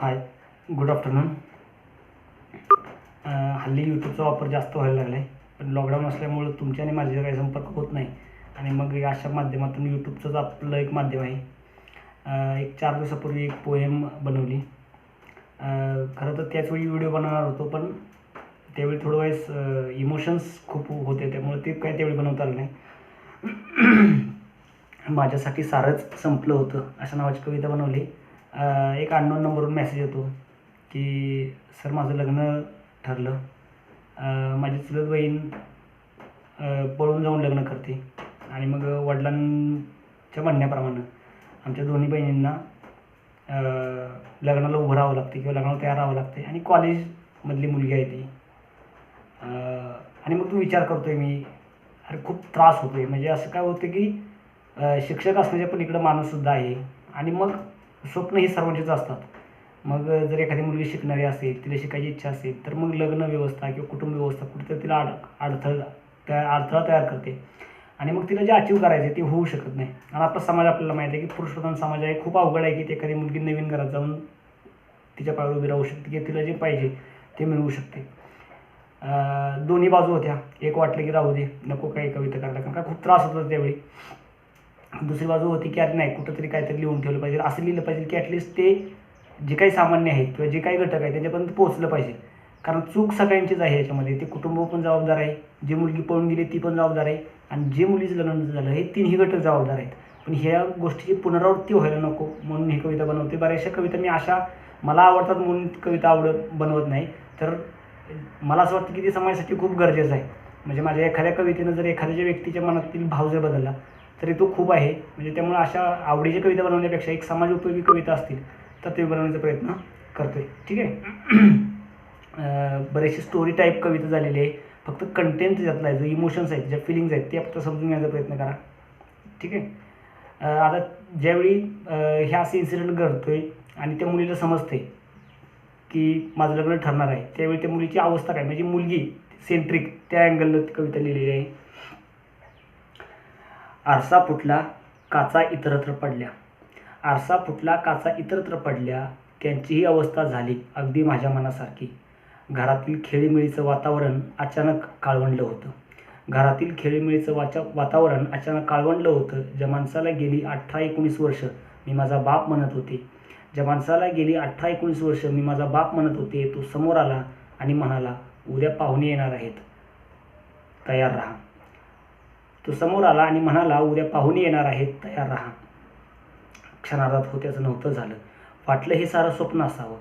हाय, good afternoon. हल्ली यूट्यूबचा वापर जास्त व्हायला लागला आहे, पण लॉकडाऊन असल्यामुळं तुमच्या आणि माझ्या काही संपर्क होत नाही आणि मग अशा माध्यमातून यूट्यूबचंच आपलं एक माध्यम आहे. एक 4 दिवसापूर्वी एक पोएम बनवली. खरं तर त्याचवेळी व्हिडिओ बनवणार होतो, पण त्यावेळी थोडं वेळेस इमोशन्स खूप होते, त्यामुळे ते काय त्यावेळी बनवता आलं नाही. माझ्यासाठी सारंच संपलं होतं अशा नावाची कविता बनवली. एक अननोन नंबरवरून मेसेज येतो की सर माझं लग्न ठरलं. माझी चुलत बहीण पळून जाऊन लग्न करते आणि मग वडिलांच्या म्हणण्याप्रमाणे आमच्या दोन्ही बहिणींना लग्नाला उभं राहावं लागते किंवा लग्नाला तयार राहावं लागते आणि कॉलेजमधली मुलगी आहे ती. आणि मग तो विचार करतो आहे मी, अरे खूप त्रास होतो आहे. म्हणजे असं काय होतं की शिक्षक असण्याच्या पण इकडं माणूससुद्धा आहे आणि मग स्वप्न ही सर्वांचीच असतात. मग जर एखादी मुलगी शिकणारी असेल, तिला शिकायची इच्छा असेल, तर मग लग्न व्यवस्था किंवा कुटुंब व्यवस्था कुठेतरी तिला अडथळा तयार करते आणि मग तिला जे अचीव करायचं आहे ते होऊ शकत नाही. आणि आपला समाज आपल्याला माहिती आहे की पुरुषप्रधान समाज आहे. खूप अवघड आहे की ती एखादी मुलगी नवीन घरात जाऊन तिच्या पायावर उभी राहू शकते किंवा तिला जे पाहिजे ते मिळवू शकते. दोन्ही बाजू होत्या. एक वाटलं की राहू दे, नको काही कविता करायला, कारण का खूप त्रास होता त्यावेळी. दुसरी बाजू होती की अरे नाही, कुठंतरी काहीतरी लिहून ठेवलं पाहिजे, असं लिहिलं पाहिजे की ॲटलिस्ट ते जे काही सामान्य आहेत किंवा जे काही घटक आहेत त्याच्यापर्यंत पोहोचलं पाहिजे. कारण चूक सगळ्यांचीच आहे याच्यामध्ये. ते कुटुंब पण जबाबदार आहे, जी मुलगी पळून गेली ती पण जबाबदार आहे आणि जे मुलीचं लग्न झालं हे तिन्ही घटक जबाबदार आहेत. पण ह्या गोष्टीची पुनरावृत्ती व्हायला नको म्हणून ही कविता बनवते. बऱ्याचशा कविता मी अशा मला आवडतात म्हणून कविता बनवत नाही, तर मला असं वाटतं की ते समाजासाठी खूप गरजेचं आहे. म्हणजे माझ्या एखाद्या कवितेनं जर एखाद्या व्यक्तीच्या मनातील भाव जर बदलला तरी तो खूप आहे. म्हणजे त्यामुळे अशा आवडीच्या कविता बनवण्यापेक्षा एक समाज उपयोगी कविता असतील तर ते बनवण्याचा प्रयत्न करतो आहे. ठीक आहे. बरेचसे स्टोरी टाईप कविता झालेली आहे. फक्त कंटेंट ज्यातला आहे, जो इमोशन्स आहेत, ज्या फिलिंग्स आहेत ते फक्त समजून घेण्याचा प्रयत्न करा. ठीक आहे. आता ज्यावेळी हे असे इन्सिडेंट घडतोय आणि त्या मुलीला समजते की माझं लग्न ठरणार आहे, त्यावेळी त्या मुलीची अवस्था काय, म्हणजे मुलगी सेंट्रिक त्या अँगलनं कविता लिहिलेली आहे. आरसा फुटला, काचा इतरत्र पडल्या. आरसा फुटला, काचा इतरत्र पडल्या. त्यांचीही अवस्था झाली अगदी माझ्या मनासारखी. घरातील खेळीमेळीचं वातावरण अचानक काळवंडलं होतं. घरातील खेळीमेळीचं वातावरण अचानक काळवंडलं होतं. ज्या माणसाला गेली 18-19 वर्ष मी माझा बाप म्हणत होते, ज्या माणसाला गेली 18-19 वर्ष मी माझा बाप म्हणत होते, तो समोर आला आणि म्हणाला उद्या पाहुणे येणार आहेत, तयार राहा. तो समोर आला आणि म्हणाला उद्या पाहुणे येणार आहेत, तयार राहा. क्षणार्धात होत्याचं नव्हतं झालं, वाटलं हे सारं स्वप्न असावं.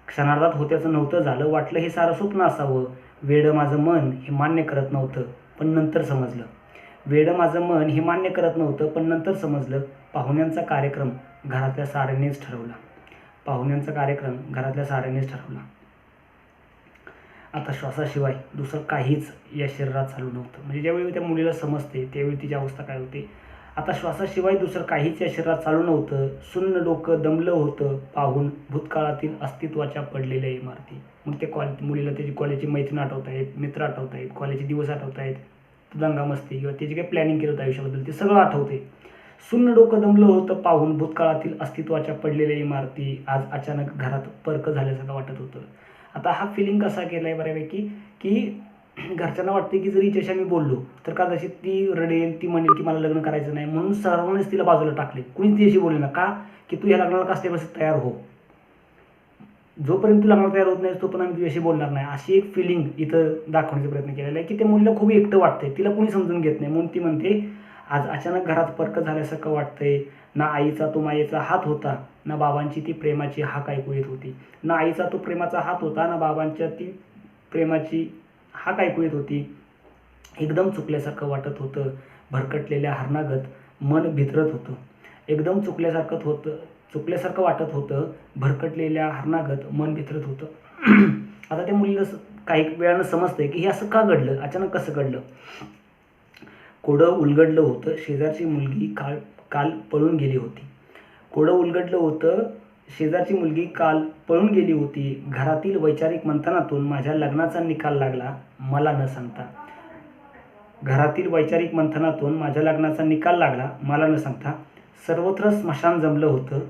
क्षणार्धात होत्याचं नव्हतं झालं, वाटलं हे सारं स्वप्न असावं. वेडं माझं मन हे मान्य करत नव्हतं, पण नंतर समजलं. वेडं माझं मन हे मान्य करत नव्हतं, पण नंतर समजलं. पाहुण्यांचा कार्यक्रम घरातल्या साऱ्यांनीच ठरवला. पाहुण्यांचा कार्यक्रम घरातल्या साऱ्यांनीच ठरवला. आता श्वासाशिवाय दुसरं काहीच या शरीरात चालू नव्हतं. म्हणजे ज्यावेळी त्या मुलीला समजते त्यावेळी तिची अवस्था काय होते. आता श्वासाशिवाय दुसरं काहीच या शरीरात चालू नव्हतं. सुन्न डोकं दमलं होतं पाहून भूतकाळातील अस्तित्वाच्या पडलेल्या इमारती. मग ते मुलीला त्याची कॉलेजची मैत्रीण आठवत आहेत, मित्र आठवत आहेत, कॉलेजचे दिवस आठवत आहेत, दंगामस्ती किंवा त्याची काही प्लॅनिंग केलं होतं आयुष्याबद्दल ते सगळं आठवते. सुन्न डोकं दमलं होतं पाहून भूतकाळातील अस्तित्वाच्या पडलेल्या इमारती आज अचानक घरात पर्क झाल्यासारखं वाटत होतं. आता हा फिलिंग कसा केला आहे बऱ्यापैकी की घरच्यांना वाटते की जरी हिच्याशी मी बोललो तर कदाचित ती रडेल, ती म्हणेल की मला लग्न करायचं नाही, म्हणून सर्वांनीच तिला बाजूला टाकले. कुणीच तिच्याशी बोलले ना, का की तू ह्या लग्नाला कसं बस तयार हो, जोपर्यंत तू लग्नाला तयार होत नाही तोपर्यंत आम्ही तुझ्याशी बोलणार नाही. अशी एक फिलिंग इथं दाखवण्याचा प्रयत्न केलेला आहे की त्या मुलीला खूप एकटं वाटतंय, तिला कुणी समजून घेत नाही. म्हणून ती म्हणते आज अचानक घरात पर्क झाल्यासारखं वाटतंय. ना आईचा तो मायेचा हात होता, ना बाबांची ती प्रेमाची हाक ऐकू येत होती. ना आईचा तो प्रेमाचा हात होता, ना बाबांच्या ती प्रेमाची हाक ऐकू येत होती. एकदम चुकल्यासारखं वाटत होतं. भरकटलेल्या हरणागत मन भितरत होतं. एकदम चुकल्यासारखं वाटत होतं. भरकटलेल्या हरणागत मन भितरत होतं. आता त्या मुलीला काही वेळानं समजतंय की हे असं का घडलं, अचानक कसं घडलं. कोडं उलगडलं होतं. शेजारची मुलगी काल पळून गेली होती. कोडं उलगडलं होतं. शेजारची मुलगी काल पळून गेली होती. घरातील वैचारिक मंथनातून माझ्या लग्नाचा निकाल लागला मला न सांगता. घरातील वैचारिक मंथनातून माझ्या लग्नाचा निकाल लागला मला न सांगता. सर्वत्र स्मशान जमलं होतं.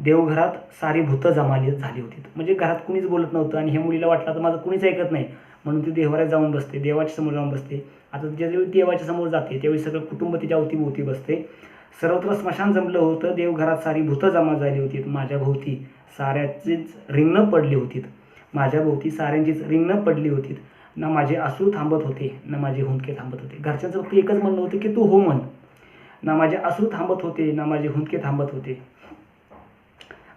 देवघरात सारी भूतं जमाली झाली होती. म्हणजे घरात कुणीच बोलत नव्हतं आणि ह्या मुलीला वाटलं तर माझं कुणीच ऐकत नाही, म्हणून ती देवाऱ्यात जाऊन बसते, देवाच्या समोर जाऊन बसते. आता ज्यावेळी देवाच्या समोर जाते त्यावेळी सगळं कुटुंब तिच्या अवतीभोवती बसते. सर्वत्र स्मशान जमलं होतं. देवघरात सारी भूतं जमा झाली होती. माझ्या भोवती साऱ्याचीच रिंगणं पडली होती. माझ्या भोवती साऱ्यांचीच रिंगणं पडली होती. ना माझे अश्रू थांबत होते, ना माझे हुंदके थांबत होते. घरच्यांचं फक्त एकच म्हणणं होतं की तू हो म्हण. ना माझे अश्रू थांबत होते, ना माझे हुंदके थांबत होते.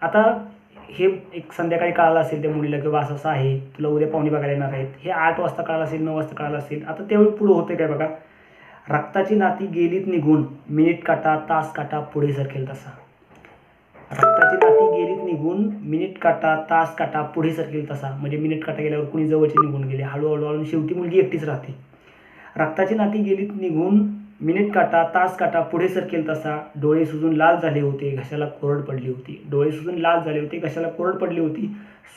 आता हे एक संध्याकाळी कळालं असेल त्या मुलीला की असं असं आहे, तुला उद्या पाहुणे बघायला येणार आहेत. हे 8 वाजता कळालं असेल, 9 वाजता कळालं असेल. आता त्यावेळी पुढं होतं काय बघा, रक्ताची नाती गेलीत निघून, मिनिट काटा तास काटा पुढे सरकेल तसा. रक्ताची नाती गेलीत निघून, मिनिट काटा तास काटा पुढे सरकेल तसा. म्हणजे मिनिट काटा गेल्यावर कुणी जवळचे निघून गेले, हळूहळू शेवटी मुलगी एकटीच राहते. रक्ताची नाती गेलीत निघून, मिनिट काटा तास काटा पुढे सरकेल तसा. डोळे सुजून लाल झाले होते, घशाला कोरड पडली होती. डोळे सुजून लाल झाले होते, घशाला कोरड पडली होती.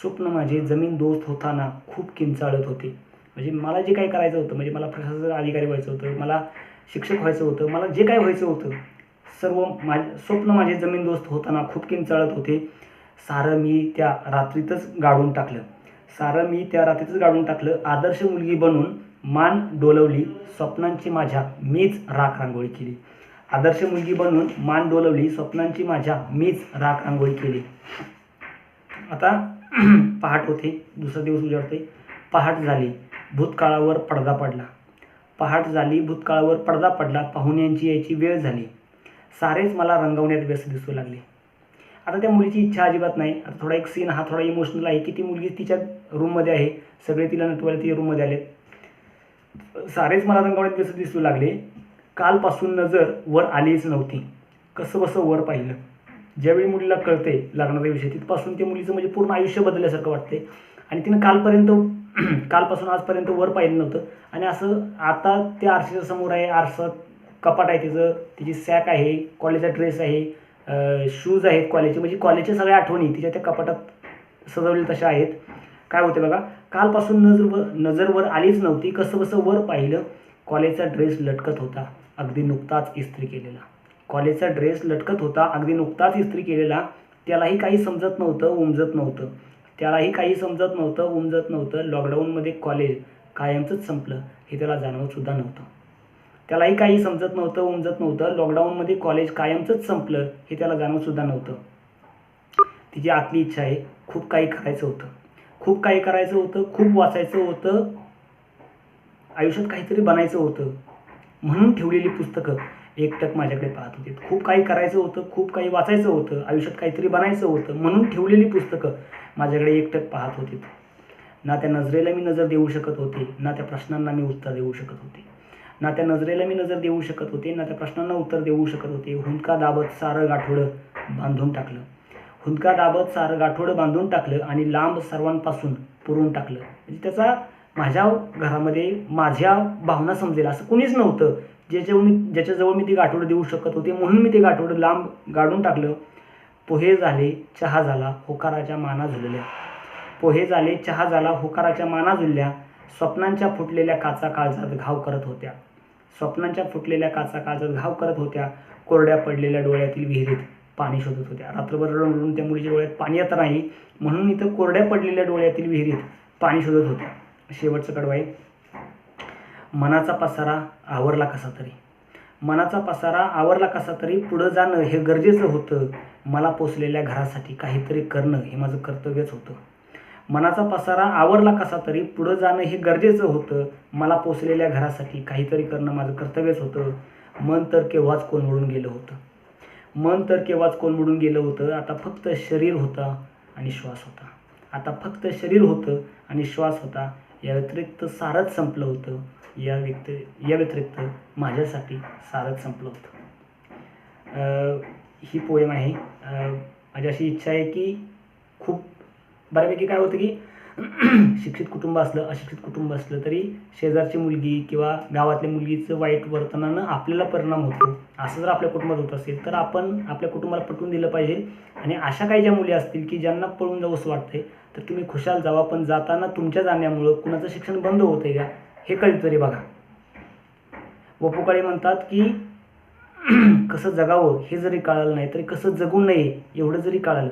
स्वप्न माझे जमीन दोस्त होताना खूप किंचाळत होते. म्हणजे मला जे काही करायचं होतं, म्हणजे मला प्रशासनाचा अधिकारी व्हायचं होतं, मला शिक्षक व्हायचं होतं, मला जे काही व्हायचं होतं सर्व स्वप्न माझे जमीन दोस्त होताना खूप किंचाळत होते. सारं मी त्या रात्रीतच गाडून टाकलं. सारं मी त्या रात्रीतच गाडून टाकलं. आदर्श मुलगी बनून मान डोलवली, स्वप्नांची माझ्या मीच राख रांगोळी केली. आदर्श मुलगी बनून मान डोलवली, स्वप्नांची माझ्या मीच राख रांगोळी केली. आता पहाट होते, दुसरा दिवस उजाडते. पहाट झाली, भूतकाळावर पडदा पडला. पहाट झाली, भूतकाळावर पडदा पडला. पाहुण्यांची यायची वेळ झाली. सारेच मला रंगवण्यात व्यस्त दिसू लागले. आता त्या मुलीची इच्छा अजिबात नाही. आता थोडा एक सीन हा थोडा इमोशनल आहे की ती मुलगी तिच्या रूममध्ये आहे, सगळे तिला नटवायला तिच्या रूममध्ये आले. सारेच मला रंगवण्यात व्यस्त दिसू लागले. कालपासून नजर वर आलीच नव्हती. कसं बसं वर पाहिलं. ज्यावेळी मुलीला कळते लग्नाचा विषय, तिथपासून त्या मुलीचं म्हणजे पूर्ण आयुष्य बदलल्यासारखं वाटते. आणि तिनं कालपासून आजपर्यंत वर पाहिलं नव्हतं. आणि असं आता त्या आरशाच्या समोर आहे, आरसा कपाट आहे तिचं, तिची सॅक आहे, कॉलेजचा ड्रेस आहे, शूज आहेत कॉलेजचे, म्हणजे कॉलेजच्या सगळ्या आठवणी तिच्या त्या कपाटात सजवलेल्या तशा आहेत. काय होते बघा, कालपासून नजर वर आलीच नव्हती. कसं बसं वर पाहिलं. कॉलेजचा ड्रेस लटकत होता, अगदी नुकताच इस्त्री केलेला. कॉलेजचा ड्रेस लटकत होता, अगदी नुकताच इस्त्री केलेला. त्यालाही काही समजत नव्हतं, उमजत नव्हतं. त्यालाही काही समजत नव्हतं, उमजत नव्हतं. लॉकडाऊनमध्ये कॉलेज कायमचंच संपलं हे त्याला जाणवतसुद्धा नव्हतं. त्यालाही काही समजत नव्हतं, उमजत नव्हतं. लॉकडाऊनमध्ये कॉलेज कायमचंच संपलं हे त्याला जाणवतसुद्धा नव्हतं. तिची आतली इच्छा आहे, खूप काही करायचं होतं, खूप काही करायचं होतं, खूप वाचायचं होतं, आयुष्यात काहीतरी बनायचं होतं. म्हणून ठेवलेली पुस्तकं एकटक माझ्याकडे पाहत होती. खूप काही करायचं होतं, खूप काही वाचायचं होतं, आयुष्यात काहीतरी बनायचं होतं, म्हणून ठेवलेली पुस्तकं माझ्याकडे एकटक पाहत होती. ना त्या नजरेला मी नजर देऊ शकत होते, ना त्या प्रश्नांना मी उत्तर देऊ शकत होते. ना त्या नजरेला मी नजर देऊ शकत होते, ना त्या प्रश्नांना उत्तर देऊ शकत होते. हुंदका दाबत सारं गाठोडं बांधून टाकलं. हुंदका दाबत सारं गाठोडं बांधून टाकलं आणि लांब सर्वांपासून पुरून टाकलं. म्हणजे त्याचा माझ्या घरामध्ये माझ्या भावना समजेल असं कोणीच नव्हतं ज्याच्याजवळ मी ती गाठोडं देऊ शकत होते, म्हणून मी ते गाठोडं लांब गाडून टाकलं. पोहे झाले, चहा झाला, होकाराच्या माना झुलल्या. पोहे झाले, चहा झाला, होकाराच्या माना झुलल्या. स्वप्नांच्या फुटलेल्या काचा काळजात घाव करत होत्या. स्वप्नांच्या फुटलेल्या काचा काळजात घाव करत होत्या. कोरड्या पडलेल्या डोळ्यातील विहिरीत पाणी शोधत होत्या. रात्रभर रडून त्या मुलीच्या डोळ्यात पाणी येत नाही, म्हणून इथं कोरड्या पडलेल्या डोळ्यातील विहिरीत पाणी शोधत होत्या. शेवटचं कडवं आहे. मनाचा पसारा आवरला कसा तरी. मनाचा पसारा आवरला कसा तरी. पुढं जाणं हे गरजेचं होतं. मला पोचलेल्या घरासाठी काहीतरी करणं हे माझं कर्तव्यच होतं. मनाचा पसारा आवरला कसा तरी. पुढं जाणं हे गरजेचं होतं. मला पोचलेल्या घरासाठी काहीतरी करणं माझं कर्तव्यच होतं. मन तर केव्हाच कोलमडून गेलं होतं. मन तर केव्हाच कोलमडून गेलं होतं. आता फक्त शरीर होता आणि श्वास होता. आता फक्त शरीर होतं आणि श्वास होता. या व्यतिरिक्त सारंच संपलं होतं. या व्यतिरिक्त माझ्यासाठी सारंच संपलं होतं. ही पोएम आहे. माझी अशी इच्छा आहे की खूप बऱ्यापैकी काय होतं की शिक्षित कुटुंब असलं, अशिक्षित कुटुंब असलं तरी शेजारची मुलगी किंवा गावातल्या मुलगीचं वाईट वर्तनानं आपल्याला परिणाम होतो. असं जर आपल्या कुटुंबात होत असेल तर आपण आपल्या कुटुंबाला पटवून दिलं पाहिजे. आणि अशा काही ज्या मुली असतील की ज्यांना पळून जावंसं वाटतंय तर तुम्ही खुशाल जावा, पण जाताना तुमच्या जाण्यामुळं कुणाचं शिक्षण बंद होतंय का हे कधीतरी बघा. वपू काळे म्हणतात की कसं जगावं हे जरी कळालं नाही तरी कसं जगू नये एवढं जरी कळालं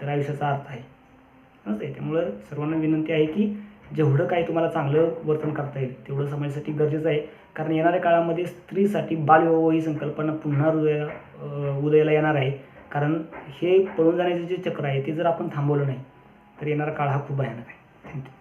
तर आयुष्याचा अर्थ आहे. असं आहे. त्यामुळं सर्वांना विनंती आहे की जेवढं काही तुम्हाला चांगलं वर्तन करता येईल तेवढं समाजासाठी गरजेचं आहे. कारण येणाऱ्या काळामध्ये स्त्रीसाठी बालविवाह ही संकल्पना पुन्हा उदयाला येणार आहे. कारण हे पळून जाण्याचे जे चक्र आहे ते जर आपण थांबवलं नाही तर येणारा काळ हा खूप भयानक आहे. थँक्यू.